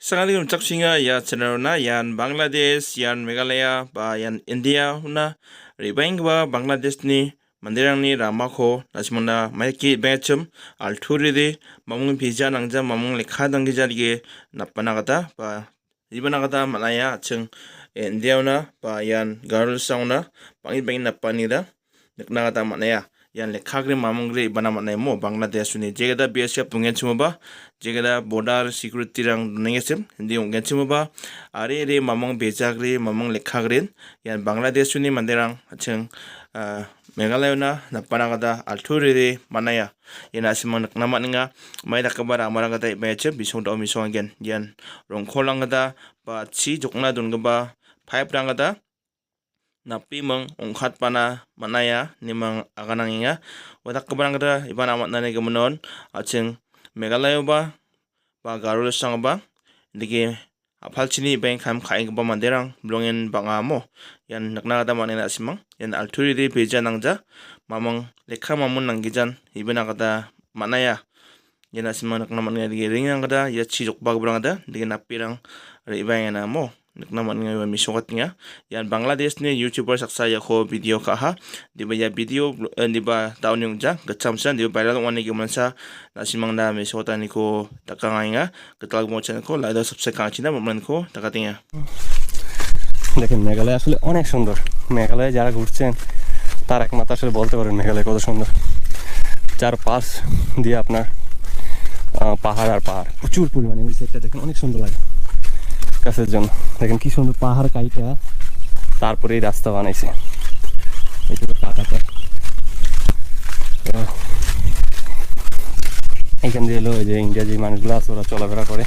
Sangaling taksinga ya cenarona yan Bangladesh yan Meghalaya ba yan India huna ribaing ba Bangladesh ni mandirang ni ramako nasimona maiki bechum alturi de mamung pija nangja mamung lekha dangja dige napanagata ba ibanagata malaya chung India na ba yan garul sauna bangi bangi napanida naknagata manaya yan lekhagre mamungre ibana manay mo Bangladesh ni jegada BSF tungen chumuba jegada border security rang nengesem hindi ungen chumuba are re mamung bejagre mamung lekhagre yan Bangladesh ni manderang acheng Meghalaya na napanagada alturire manaya yan asimang naknamatninga may nakabara amaragada ibayache bisong daw misong again yan rongkolang gada ba chi jokna dun gaba pipe rang gada napi meng ongkat pana manaya nimang akananginga wadak kebarang kada iban amat nane gemenon aceng Meghalaya ba garul sang ba digi apal chini bang kam kai ba manderang blongen bangamo yan nakna kada manena simang yan alturi di beja nangja mamang lekha mamun nanggijan ibena kada manaya yan asimang nakna manena digi ringang kada ya chi jokba kebarang kada digi napirang ibang yana mo naknaman nga misukat nga yan Bangladesh ni YouTuber saksaya ko video kaha di ba ya video di ba taon yung ja gatsamsan di ba viral wani gyuman sa nasimang na misukatan ni ko takangay nga katalag mo channel ko like subscribe কাঁচি না মমন ko takatinga দেখেন মেঘালয় আসলে অনেক সুন্দর মেঘালয়ে যারা ঘুরছেন তার একমাত্র আসলে বলতে পারেন মেঘালয় কত সুন্দর চার পাশ দিয়ে আপনার পাহাড় আর পাহাড় প্রচুর পরিমাণে ওই সাইডটা দেখেন অনেক সুন্দর লাগে কাছের জন্য দেখেন কি সুন্দর পাহাড় কাইটা তারপরে এই রাস্তা বানাইছে এইটুকু কাটাতে এখান দিয়ে এলো ওই যে ইন্ডিয়া যে মানুষগুলো আছে ওরা চলাফেরা করে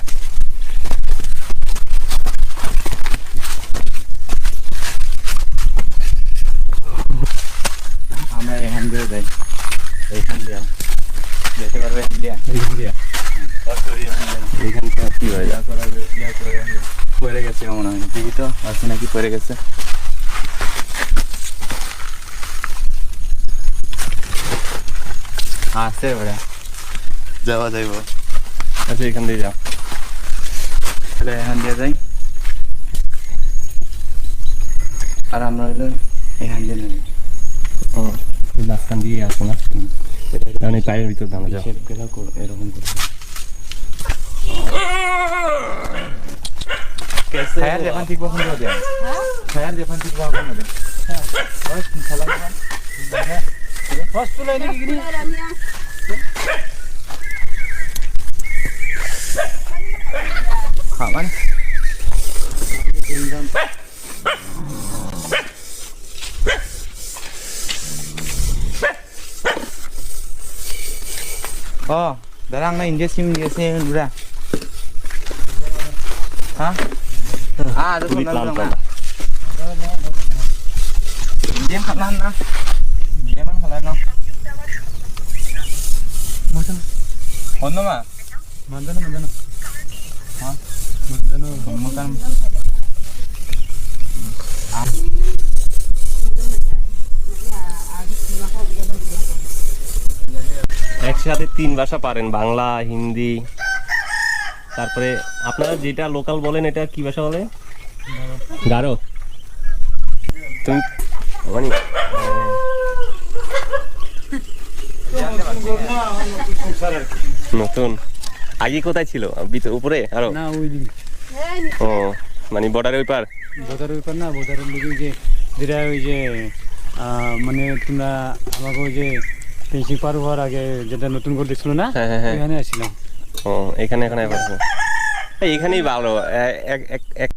আমরা এখান দিয়ে যাই এইখান দিয়ে যেতে পারবে ইন্ডিয়া এইখানটা কি হয় পড়ে গেছে মনে হয় দেখি তো আছে নাকি পড়ে গেছে আছে ওরা যাওয়া যাইব আচ্ছা এখান দিয়ে যাও তাহলে এখান দিয়ে যাই আর আমরা হইলো এখান দিয়ে নেই রাস্তান দিয়ে আসো না কারণ এই পায়ের ভিতর দাঁড়া যাও এরকম করে Saya depan tiga puluh dia. Saya depan tiga puluh dia. Bos, salam kan? Bos tu lagi gini. Kapan? Oh, darang na India sim udah. Hah? Ah, itu kan lah. Dia kalan na. Dia man kalan na. Macam. Ono ma? Mandano. Hah? Mandano. Makan. একসাথে তিন ভাষা পারেন বাংলা হিন্দি তারপরে আপনারা যেটা local বলেন এটা কি ভাষা বলে গারো তুমি মানে নতুন আগে কোথায় ছিল উপরে আরো না ওই দিন ও মানে বর্ডারের ওই পার না বর্ডারের লোক যে যেটা ওই যে মানে তোমরা আমাকে ওই যে ফেন্সিং পার হওয়ার আগে যেটা নতুন করে দেখছিল না এখানে আসছিলাম ও এখানে এখানেই ভালো